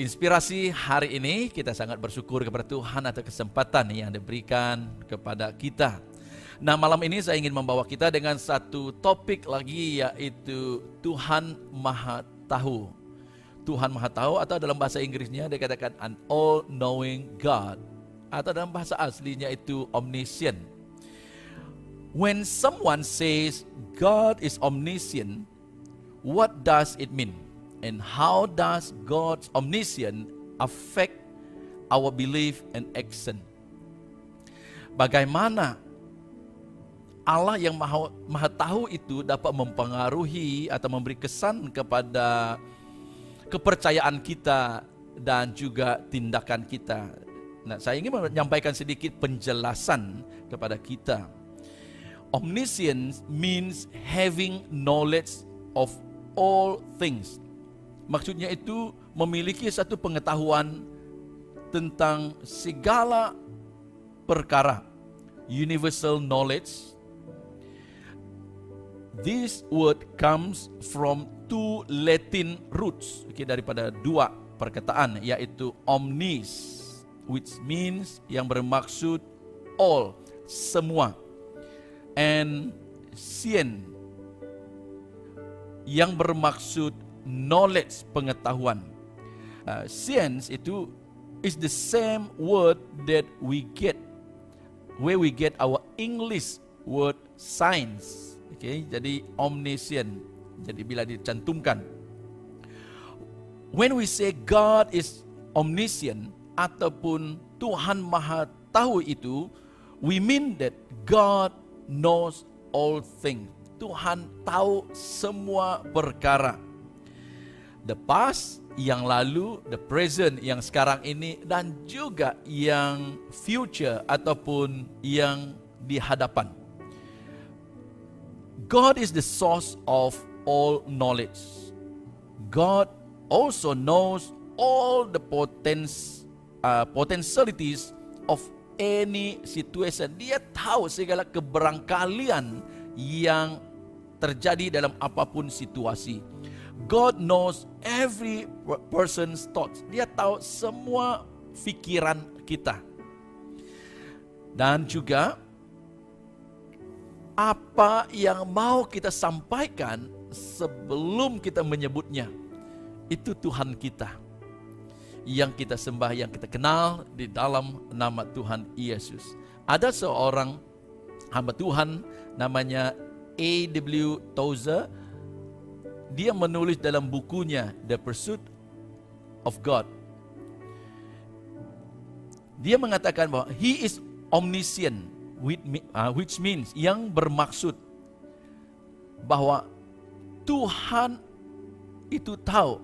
inspirasi hari ini, kita sangat bersyukur kepada Tuhan atas kesempatan yang diberikan kepada kita. Nah, malam ini saya ingin membawa kita dengan satu topik lagi, yaitu Tuhan Maha Tahu. Tuhan Maha Tahu, atau dalam bahasa Inggrisnya dikatakan an all-knowing God, atau dalam bahasa aslinya itu omniscient. When someone says God is omniscient, what does it mean? And how does God's omniscience affect our belief and action? Bagaimana Allah yang maha tahu itu dapat mempengaruhi atau memberi kesan kepada kepercayaan kita dan juga tindakan kita. Nah, saya ingin menyampaikan sedikit penjelasan kepada kita. Omniscience means having knowledge of all things. Maksudnya itu memiliki satu pengetahuan tentang segala perkara. Universal knowledge. This word comes from two Latin roots, daripada dua perkataan, yaitu omnis, which means yang bermaksud all, semua, and science, yang bermaksud knowledge, pengetahuan. Science itu is the same word that we get where we get our English word science. Jadi omniscient. Jadi bila dicantumkan, when we say God is omniscient ataupun Tuhan Maha Tahu itu, we mean that God knows all things. Tuhan tahu semua perkara. The past, yang lalu, the present, yang sekarang ini, dan juga yang future ataupun yang di hadapan. God is the source of all knowledge. God also knows all the potentialities of any situation. Dia tahu segala keberangkalian yang terjadi dalam apapun situasi. God knows every person's thoughts. Dia tahu semua fikiran kita. Dan juga apa yang mau kita sampaikan sebelum kita menyebutnya, itu Tuhan kita yang kita sembah, yang kita kenal di dalam nama Tuhan Yesus. Ada seorang hamba Tuhan namanya A.W. Tozer. Dia menulis dalam bukunya The Pursuit of God. Dia mengatakan bahwa He is omniscient, which means, yang bermaksud bahwa Tuhan itu tahu.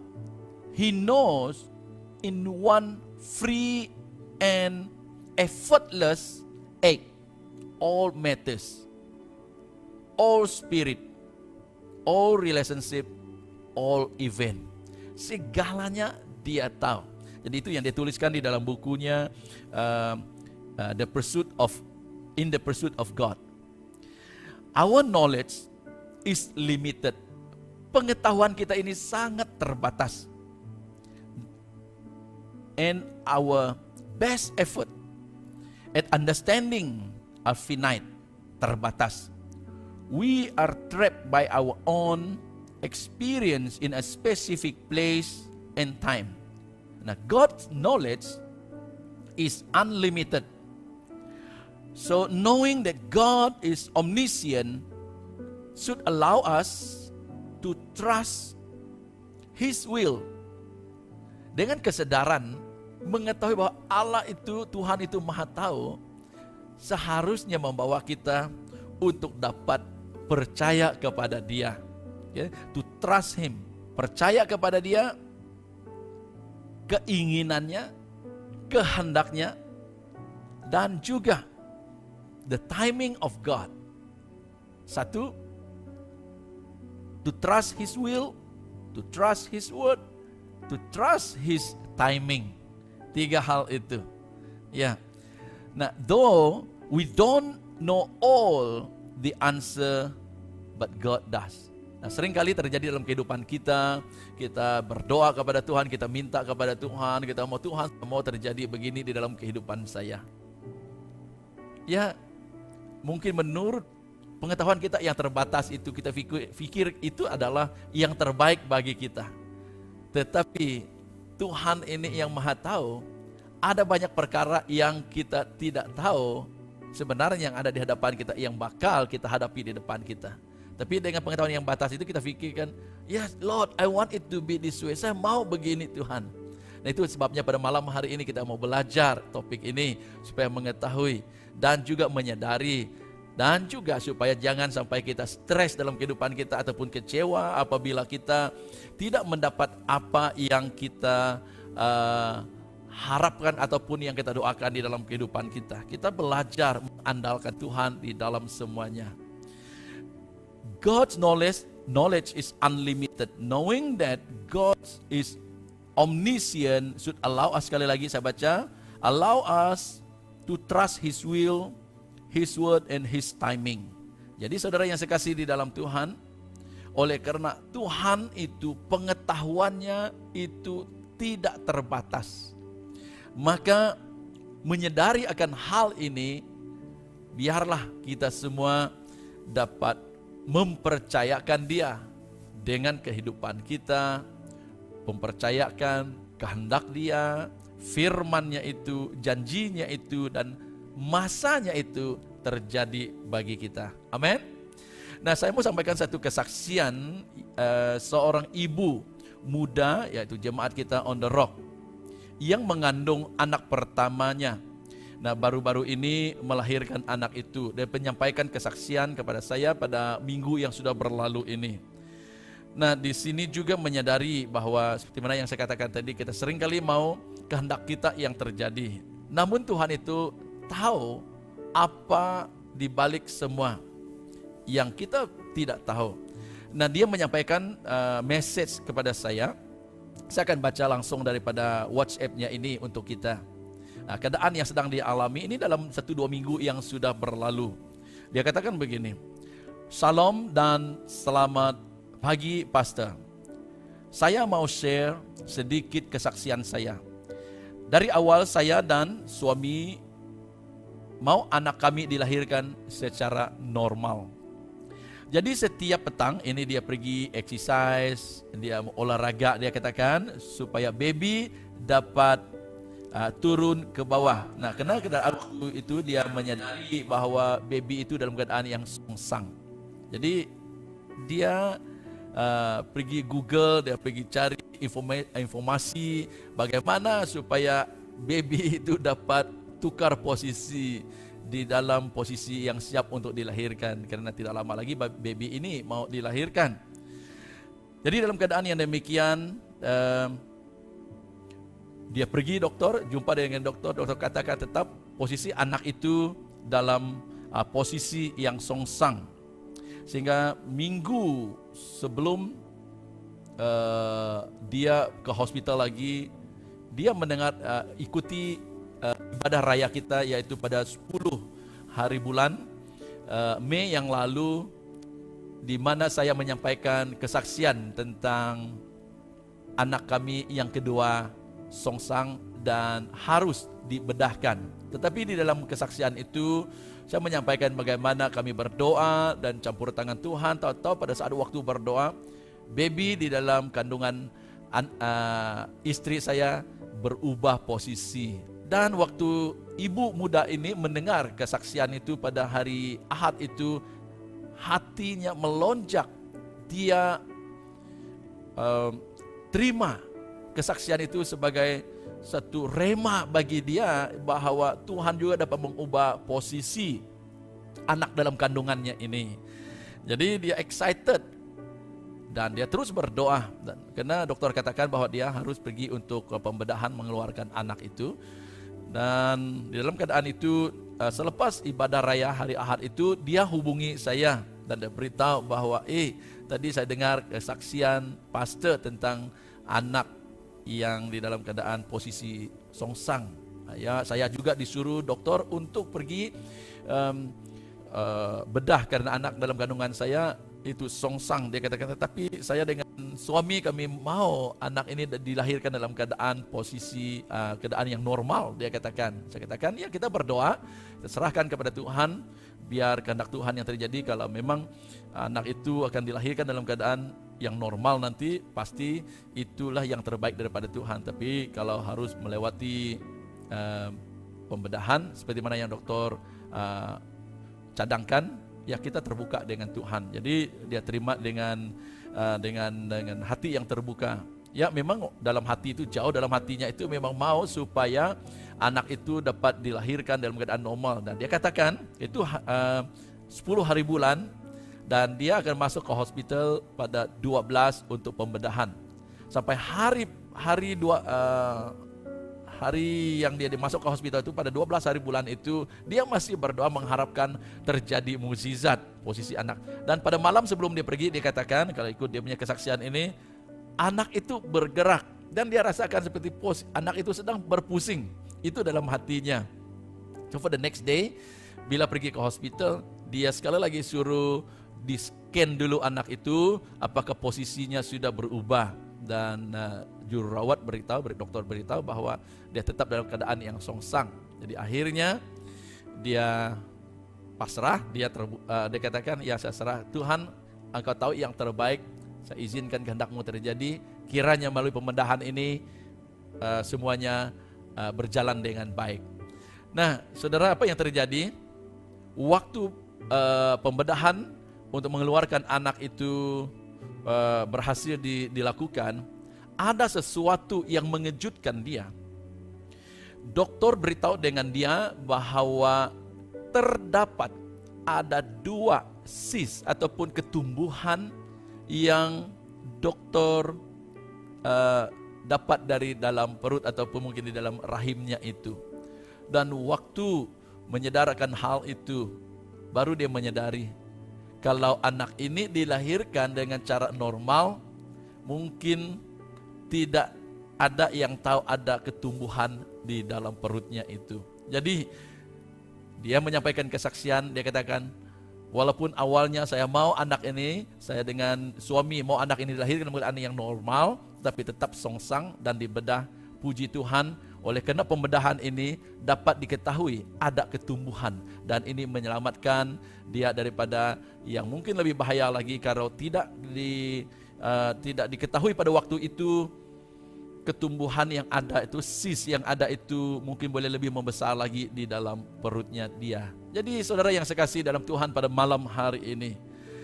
He knows in one free and effortless act all matters, all spirit, all relationship, all event. Segalanya dia tahu. Jadi itu yang dituliskan di dalam bukunya In the Pursuit of God. Our knowledge is limited. Pengetahuan kita ini sangat terbatas. And our best effort at understanding are finite, terbatas. We are trapped by our own experience in a specific place and time. Now, God's knowledge is unlimited. So, knowing that God is omniscient should allow us to trust His will. Dengan kesadaran mengetahui bahwa Allah itu, Tuhan itu Maha Tahu, seharusnya membawa kita untuk dapat percaya kepada Dia. To trust Him, percaya kepada Dia, keinginannya, kehendaknya, dan juga the timing of God. Satu, to trust His will, to trust His word, to trust His timing. 3 hal itu. Ya. Nah, though we don't know all the answer, but God does. Nah, sering kali terjadi dalam kehidupan kita, kita berdoa kepada Tuhan, kita minta kepada Tuhan, kita mau Tuhan mau terjadi begini di dalam kehidupan saya. Ya, mungkin menurut pengetahuan kita yang terbatas itu, kita pikir itu adalah yang terbaik bagi kita. Tetapi Tuhan ini yang Maha Tahu, ada banyak perkara yang kita tidak tahu sebenarnya yang ada di hadapan kita, yang bakal kita hadapi di depan kita. Tapi dengan pengetahuan yang batas itu kita pikirkan, yes Lord, I want it to be this way. Saya mau begini Tuhan. Nah, itu sebabnya pada malam hari ini kita mau belajar topik ini supaya mengetahui dan juga menyadari, dan juga supaya jangan sampai kita stres dalam kehidupan kita ataupun kecewa apabila kita tidak mendapat apa yang kita harapkan ataupun yang kita doakan di dalam kehidupan kita. Kita belajar mengandalkan Tuhan di dalam semuanya. God's knowledge is unlimited. Knowing that God is omniscient should allow us, sekali lagi saya baca, allow us to trust His will, His word, and His timing. Jadi saudara yang saya kasih di dalam Tuhan, oleh karena Tuhan itu pengetahuannya itu tidak terbatas, maka menyadari akan hal ini, biarlah kita semua dapat mempercayakan Dia dengan kehidupan kita, mempercayakan kehendak Dia, firman-Nya itu, janjinya itu, dan masanya itu terjadi bagi kita. Amin. Nah, saya mau sampaikan satu kesaksian seorang ibu muda, yaitu jemaat kita on the rock, yang mengandung anak pertamanya. Nah, baru-baru ini melahirkan anak itu, dan menyampaikan kesaksian kepada saya pada minggu yang sudah berlalu ini. Nah, di sini juga menyadari bahwa seperti mana yang saya katakan tadi, kita seringkali mau kehendak kita yang terjadi. Namun Tuhan itu tahu apa di balik semua yang kita tidak tahu. Nah, dia menyampaikan message kepada saya. Saya akan baca langsung daripada WhatsApp-nya ini untuk kita. Nah, keadaan yang sedang dialami ini dalam 1-2 minggu yang sudah berlalu. Dia katakan begini, Shalom dan selamat pagi Pastor. Saya mau share sedikit kesaksian saya. Dari awal saya dan suami mau anak kami dilahirkan secara normal. Jadi setiap petang ini dia pergi exercise, dia olahraga, dia katakan supaya baby dapat turun ke bawah. Nah, karena waktu itu dia menyadari bahwa baby itu dalam keadaan yang sungsang. Jadi dia pergi Google, dia pergi cari informasi bagaimana supaya baby itu dapat tukar posisi di dalam posisi yang siap untuk dilahirkan, karena tidak lama lagi baby ini mau dilahirkan. Jadi dalam keadaan yang demikian, dia pergi dokter, jumpa dengan dokter katakan tetap posisi anak itu dalam posisi yang songsang. Sehingga minggu sebelum dia ke hospital lagi, dia mendengar ikuti ibadah raya kita, yaitu pada 10 hari bulan Mei yang lalu, di mana saya menyampaikan kesaksian tentang anak kami yang kedua songsang dan harus dibedahkan. Tetapi di dalam kesaksian itu saya menyampaikan bagaimana kami berdoa dan campur tangan Tuhan. Tahu-tahu pada saat waktu berdoa, baby di dalam kandungan istri saya berubah posisi. Dan waktu ibu muda ini mendengar kesaksian itu pada hari Ahad itu, hatinya melonjak. Dia terima kesaksian itu sebagai satu rema bagi dia bahwa Tuhan juga dapat mengubah posisi anak dalam kandungannya ini. Jadi dia excited dan dia terus berdoa, dan karena dokter katakan bahwa dia harus pergi untuk pembedahan mengeluarkan anak itu. Dan di dalam keadaan itu, selepas ibadah raya hari Ahad itu, dia hubungi saya dan dia beritahu bahwa tadi saya dengar kesaksian pastor tentang anak yang di dalam keadaan posisi songsang. Ya, saya juga disuruh dokter untuk pergi bedah karena anak dalam kandungan saya itu songsang, dia katakan, tapi saya dengan suami kami mau anak ini dilahirkan dalam keadaan posisi keadaan yang normal, dia katakan. Saya katakan, ya kita berdoa, kita serahkan kepada Tuhan, biar kehendak Tuhan yang terjadi. Kalau memang anak itu akan dilahirkan dalam keadaan yang normal nanti, pasti itulah yang terbaik daripada Tuhan. Tapi kalau harus melewati pembedahan seperti mana yang dokter cadangkan, ya kita terbuka dengan Tuhan. Jadi dia terima dengan hati yang terbuka. Ya memang dalam hati itu, jauh dalam hatinya itu memang mau supaya anak itu dapat dilahirkan dalam keadaan normal. Dan dia katakan itu 10 hari bulan, dan dia akan masuk ke hospital pada 12 untuk pembedahan. Sampai hari yang dia dimasuk ke hospital itu pada 12 hari bulan itu, dia masih berdoa mengharapkan terjadi mukjizat posisi anak. Dan pada malam sebelum dia pergi, dia katakan, kalau ikut dia punya kesaksian ini, anak itu bergerak dan dia rasakan seperti anak itu sedang berpusing. Itu dalam hatinya. So for the next day, bila pergi ke hospital, dia sekali lagi suruh di-scan dulu anak itu, apakah posisinya sudah berubah. Dan juru rawat dokter beritahu bahwa dia tetap dalam keadaan yang songsang. Jadi akhirnya dia pasrah, dia katakan, ya saya serah, Tuhan Engkau tahu yang terbaik, saya izinkan kehendak-Mu terjadi, kiranya melalui pembedahan ini semuanya berjalan dengan baik. Nah saudara, apa yang terjadi waktu pembedahan untuk mengeluarkan anak itu berhasil dilakukan, ada sesuatu yang mengejutkan dia. Dokter beritahu dengan dia bahwa terdapat ada 2 sis ataupun ketumbuhan yang dokter dapat dari dalam perut ataupun mungkin di dalam rahimnya itu. Dan waktu menyedarkan hal itu, baru dia menyadari kalau anak ini dilahirkan dengan cara normal, mungkin tidak ada yang tahu ada ketumbuhan di dalam perutnya itu. Jadi dia menyampaikan kesaksian, dia katakan, walaupun awalnya saya mau anak ini, saya dengan suami mau anak ini dilahirkan dengan anak yang normal, tapi tetap songsang dan dibedah. Puji Tuhan, oleh karena pembedahan ini dapat diketahui ada ketumbuhan, dan ini menyelamatkan dia daripada yang mungkin lebih bahaya lagi kalau tidak diketahui pada waktu itu. Ketumbuhan yang ada itu, sis yang ada itu mungkin boleh lebih membesar lagi di dalam perutnya dia. Jadi saudara yang saya kasih dalam Tuhan, pada malam hari ini,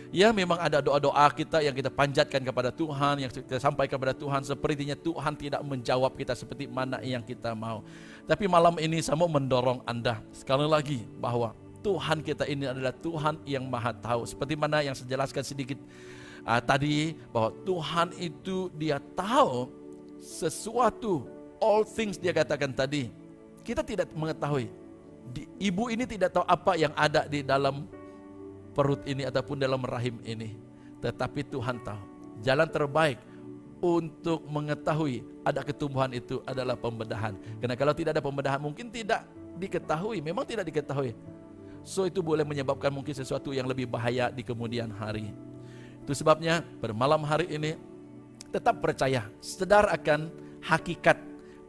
ya memang ada doa-doa kita yang kita panjatkan kepada Tuhan, yang kita sampaikan kepada Tuhan, sepertinya Tuhan tidak menjawab kita seperti mana yang kita mau. Tapi malam ini saya mau mendorong Anda sekali lagi bahwa Tuhan kita ini adalah Tuhan yang Maha Tahu. Seperti mana yang saya jelaskan sedikit tadi, bahwa Tuhan itu dia tahu sesuatu, all things dia katakan tadi. Kita tidak mengetahui, ibu ini tidak tahu apa yang ada di dalam perut ini ataupun dalam rahim ini, tetapi Tuhan tahu. Jalan terbaik untuk mengetahui ada ketumbuhan itu adalah pembedahan. Karena kalau tidak ada pembedahan, mungkin tidak diketahui, memang tidak diketahui. So itu boleh menyebabkan mungkin sesuatu yang lebih bahaya di kemudian hari. Itu sebabnya pada malam hari ini tetap percaya, sadar akan hakikat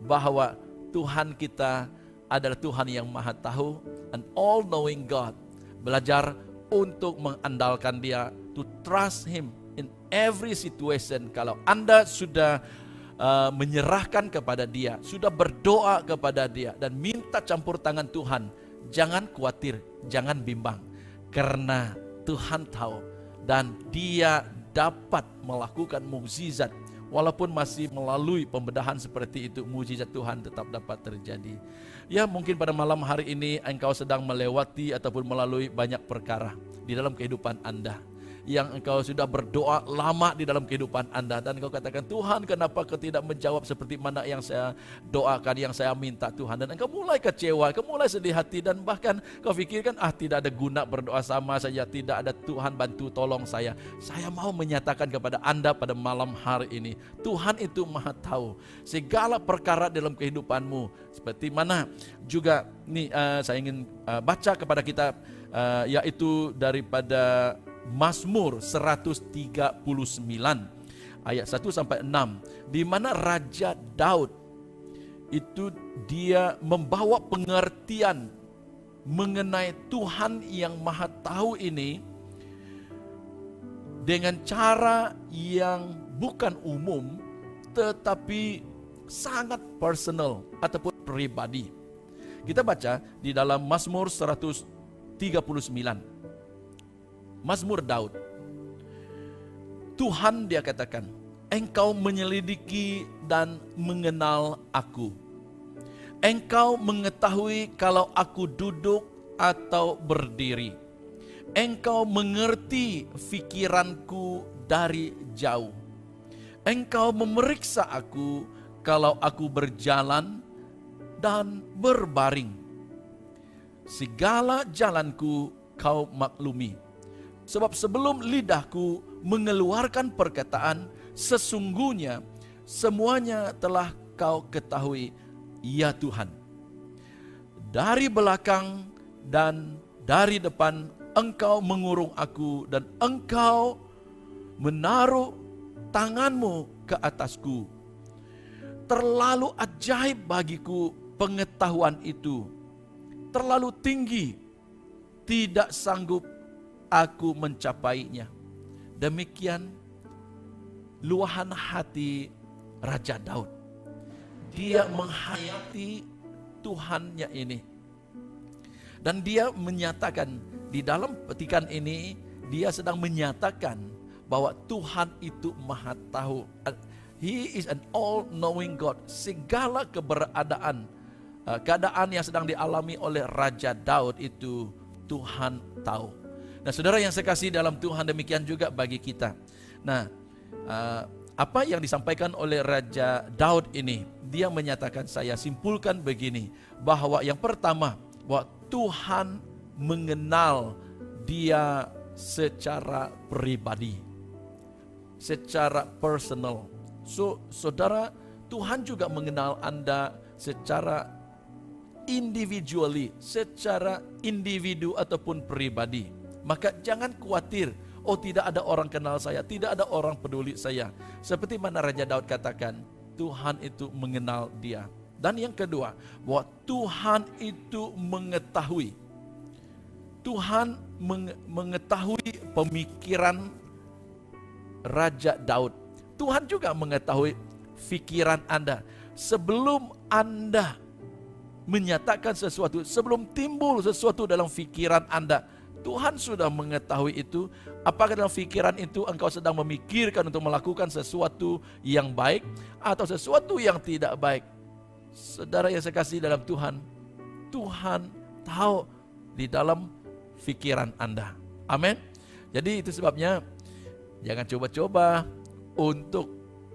bahwa Tuhan kita adalah Tuhan yang Maha Tahu, an all knowing God. Belajar untuk mengandalkan Dia, to trust Him in every situation. Kalau Anda sudah menyerahkan kepada Dia, sudah berdoa kepada Dia dan minta campur tangan Tuhan, jangan khawatir, jangan bimbang, karena Tuhan tahu dan Dia dapat melakukan mukjizat. Walaupun masih melalui pembedahan seperti itu, mukjizat Tuhan tetap dapat terjadi. Ya mungkin pada malam hari ini engkau sedang melewati ataupun melalui banyak perkara di dalam kehidupan Anda, yang engkau sudah berdoa lama di dalam kehidupan Anda, dan engkau katakan, Tuhan kenapa kau tidak menjawab seperti mana yang saya doakan, yang saya minta Tuhan. Dan engkau mulai kecewa, engkau mulai sedih hati, dan bahkan kau fikirkan, tidak ada guna berdoa sama saja, tidak ada Tuhan bantu tolong saya. Saya mau menyatakan kepada Anda pada malam hari ini, Tuhan itu Maha Tahu segala perkara dalam kehidupanmu. Seperti mana juga saya ingin baca kepada kita, yaitu daripada Mazmur 139 ayat 1 sampai 6, di mana Raja Daud itu dia membawa pengertian mengenai Tuhan yang Maha Tahu ini dengan cara yang bukan umum tetapi sangat personal ataupun pribadi. Kita baca di dalam Mazmur 139, Mazmur Daud. Tuhan, dia katakan, Engkau menyelidiki dan mengenal aku. Engkau mengetahui kalau aku duduk atau berdiri. Engkau mengerti pikiranku dari jauh. Engkau memeriksa aku kalau aku berjalan dan berbaring. Segala jalanku kau maklumi. Sebab sebelum lidahku mengeluarkan perkataan, sesungguhnya semuanya telah kau ketahui, ya Tuhan. Dari belakang dan dari depan Engkau mengurung aku, dan Engkau menaruh tanganmu ke atasku. Terlalu ajaib bagiku pengetahuan itu, terlalu tinggi, tidak sanggup aku mencapainya. Demikian luahan hati Raja Daud. Dia menghayati Tuhannya ini. Dan dia menyatakan, di dalam petikan ini, dia sedang menyatakan bahwa Tuhan itu Maha Tahu. He is an all-knowing God. Segala keberadaan, keadaan yang sedang dialami oleh Raja Daud itu Tuhan tahu. Nah, saudara yang saya kasih dalam Tuhan, demikian juga bagi kita. Nah, apa yang disampaikan oleh Raja Daud ini, dia menyatakan, saya simpulkan begini, bahwa yang pertama, bahwa Tuhan mengenal dia secara pribadi, secara personal. So, saudara, Tuhan juga mengenal Anda secara individually, secara individu ataupun pribadi. Maka jangan khawatir, oh tidak ada orang kenal saya, tidak ada orang peduli saya. Seperti mana Raja Daud katakan, Tuhan itu mengenal dia. Dan yang kedua, bahwa Tuhan itu mengetahui. Tuhan mengetahui pemikiran Raja Daud. Tuhan juga mengetahui pikiran Anda. Sebelum Anda menyatakan sesuatu, sebelum timbul sesuatu dalam pikiran Anda, Tuhan sudah mengetahui itu. Apakah dalam pikiran itu engkau sedang memikirkan untuk melakukan sesuatu yang baik atau sesuatu yang tidak baik? Saudara yang saya kasih dalam Tuhan, Tuhan tahu di dalam pikiran Anda. Amin. Jadi itu sebabnya jangan coba-coba untuk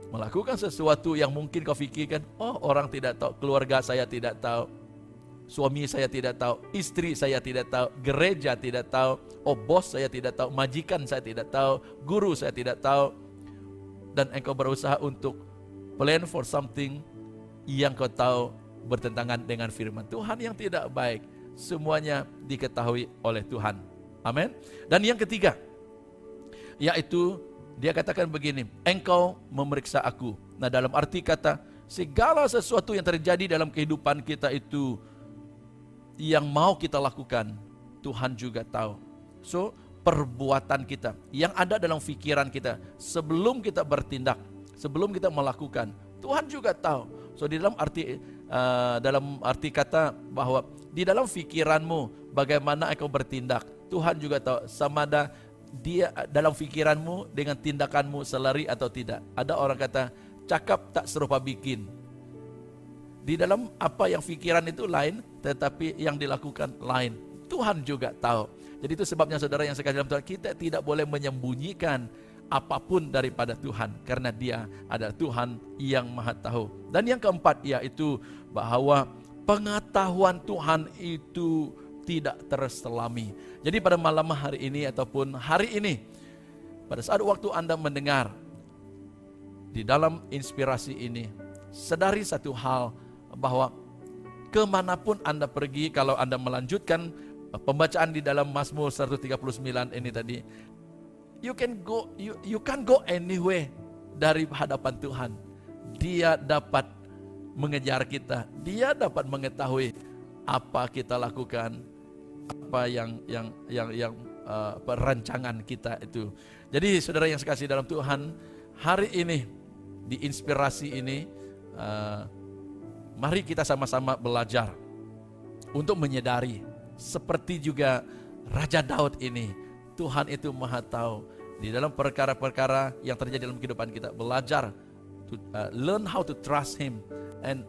melakukan sesuatu yang mungkin kau pikirkan, oh orang tidak tahu, keluarga saya tidak tahu, suami saya tidak tahu, istri saya tidak tahu, gereja tidak tahu, oh bos saya tidak tahu, majikan saya tidak tahu, guru saya tidak tahu. Dan engkau berusaha untuk plan for something yang kau tahu bertentangan dengan firman Tuhan yang tidak baik. Semuanya diketahui oleh Tuhan. Amin. Dan yang ketiga, yaitu dia katakan begini, engkau memeriksa aku. Nah, dalam arti kata, segala sesuatu yang terjadi dalam kehidupan kita itu yang mau kita lakukan, Tuhan juga tahu. So, perbuatan kita yang ada dalam pikiran kita sebelum kita bertindak, sebelum kita melakukan, Tuhan juga tahu. So, di dalam arti kata bahwa di dalam pikiranmu bagaimana engkau bertindak, Tuhan juga tahu. Sama ada dia dalam pikiranmu dengan tindakanmu selari atau tidak. Ada orang kata, cakap tak serupa bikin. Di dalam apa yang pikiran itu lain, tetapi yang dilakukan lain. Tuhan juga tahu. Jadi itu sebabnya saudara yang sekalian dalam Tuhan, kita tidak boleh menyembunyikan apapun daripada Tuhan, karena dia adalah Tuhan yang Maha Tahu. Dan yang keempat, yaitu bahwa pengetahuan Tuhan itu tidak terselami. Jadi pada malam hari ini ataupun hari ini, pada saat waktu Anda mendengar di dalam inspirasi ini, sadari satu hal, bahwa kemanapun Anda pergi, kalau Anda melanjutkan pembacaan di dalam Mazmur 139 ini tadi, you can't go anywhere dari hadapan Tuhan. Dia dapat mengejar kita, dia dapat mengetahui apa kita lakukan, apa yang perancangan kita itu. Jadi saudara yang sekasih dalam Tuhan, hari ini di inspirasi ini, mari kita sama-sama belajar untuk menyadari seperti juga Raja Daud ini, Tuhan itu Maha tahu di dalam perkara-perkara yang terjadi dalam kehidupan kita. Belajar to learn how to trust Him and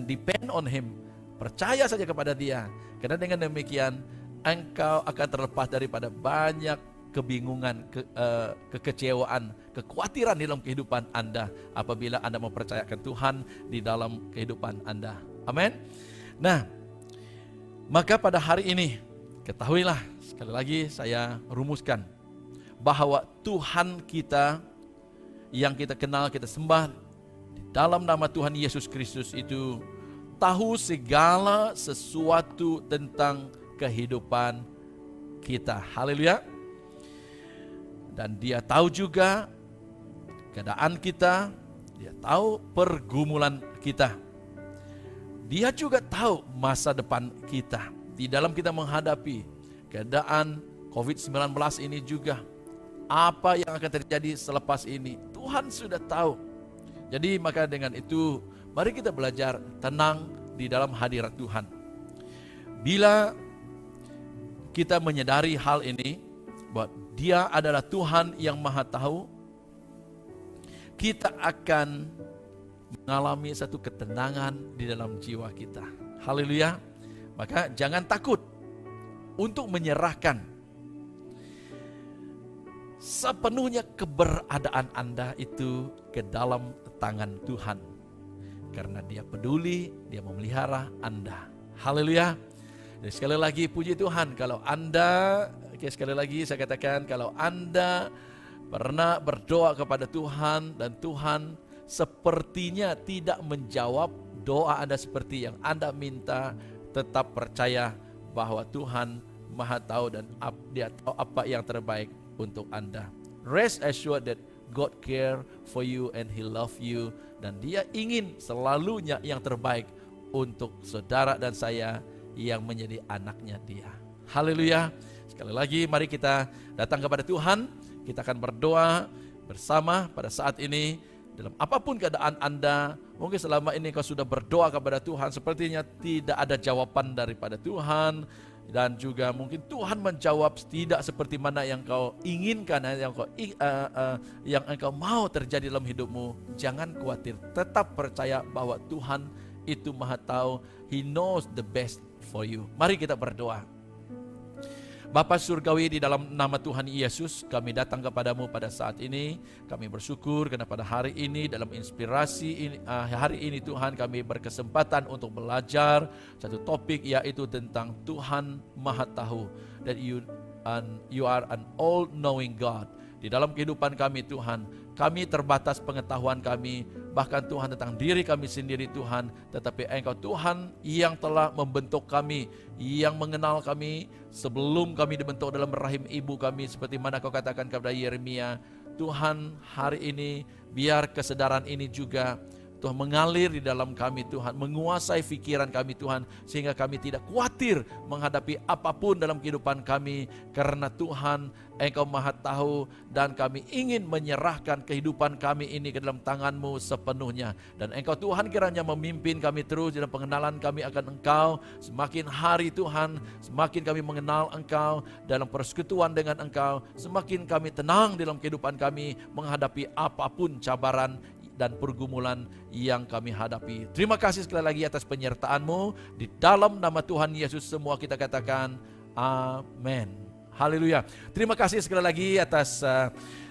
depend on Him. Percaya saja kepada Dia, karena dengan demikian engkau akan terlepas daripada banyak kebingungan, kekecewaan, kekhawatiran di dalam kehidupan Anda apabila Anda mempercayakan Tuhan di dalam kehidupan Anda. Amin. Nah, maka pada hari ini ketahuilah, sekali lagi saya rumuskan, bahwa Tuhan kita yang kita kenal, kita sembah di dalam nama Tuhan Yesus Kristus itu tahu segala sesuatu tentang kehidupan kita. Haleluya. Dan Dia tahu juga keadaan kita, Dia tahu pergumulan kita. Dia juga tahu masa depan kita. Di dalam kita menghadapi keadaan COVID-19 ini juga, apa yang akan terjadi selepas ini, Tuhan sudah tahu. Jadi maka dengan itu, mari kita belajar tenang di dalam hadirat Tuhan. Bila kita menyadari hal ini, bahwa Dia adalah Tuhan yang Maha Tahu, kita akan mengalami satu ketenangan di dalam jiwa kita. Haleluya. Maka jangan takut untuk menyerahkan sepenuhnya keberadaan Anda itu ke dalam tangan Tuhan. Karena Dia peduli, Dia memelihara Anda. Haleluya. Dan sekali lagi puji Tuhan, kalau Anda, sekali lagi saya katakan, kalau Anda pernah berdoa kepada Tuhan dan Tuhan sepertinya tidak menjawab doa Anda seperti yang Anda minta, tetap percaya bahwa Tuhan Maha tahu dan Dia tahu apa yang terbaik untuk Anda. Rest assured that God care for you and He love you, dan Dia ingin selalunya yang terbaik untuk saudara dan saya yang menjadi anaknya Dia. Haleluya. Sekali lagi mari kita datang kepada Tuhan. Kita akan berdoa bersama pada saat ini. Dalam apapun keadaan Anda, mungkin selama ini kau sudah berdoa kepada Tuhan, sepertinya tidak ada jawaban daripada Tuhan, dan juga mungkin Tuhan menjawab tidak seperti mana yang kau inginkan, yang engkau mau terjadi dalam hidupmu. Jangan khawatir, tetap percaya bahwa Tuhan itu Maha tahu. He knows the best for you. Mari kita berdoa. Bapa Surgawi, di dalam nama Tuhan Yesus, kami datang kepadamu pada saat ini. Kami bersyukur karena pada hari ini, dalam inspirasi ini, hari ini Tuhan, kami berkesempatan untuk belajar satu topik, yaitu tentang Tuhan Maha Tahu. That you are an all-knowing God. Di dalam kehidupan kami Tuhan, kami terbatas pengetahuan kami, bahkan Tuhan tentang diri kami sendiri Tuhan. Tetapi Engkau Tuhan yang telah membentuk kami, yang mengenal kami sebelum kami dibentuk dalam rahim ibu kami, seperti mana Kau katakan kepada Yeremia. Tuhan, hari ini biar kesedaran ini juga Tuhan mengalir di dalam kami Tuhan, menguasai pikiran kami Tuhan, sehingga kami tidak khawatir menghadapi apapun dalam kehidupan kami, karena Tuhan Engkau Maha tahu, dan kami ingin menyerahkan kehidupan kami ini ke dalam tangan-Mu sepenuhnya. Dan Engkau Tuhan kiranya memimpin kami terus dalam pengenalan kami akan Engkau. Semakin hari Tuhan, semakin kami mengenal Engkau, dalam persekutuan dengan Engkau, semakin kami tenang dalam kehidupan kami menghadapi apapun cabaran dan pergumulan yang kami hadapi. Terima kasih sekali lagi atas penyertaan-Mu. Di dalam nama Tuhan Yesus semua kita katakan amin. Haleluya. Terima kasih sekali lagi atas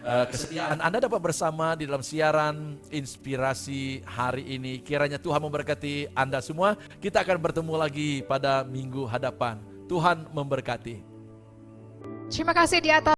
kesetiaan Anda dapat bersama di dalam siaran inspirasi hari ini. Kiranya Tuhan memberkati Anda semua. Kita akan bertemu lagi pada minggu hadapan. Tuhan memberkati. Terima kasih di atas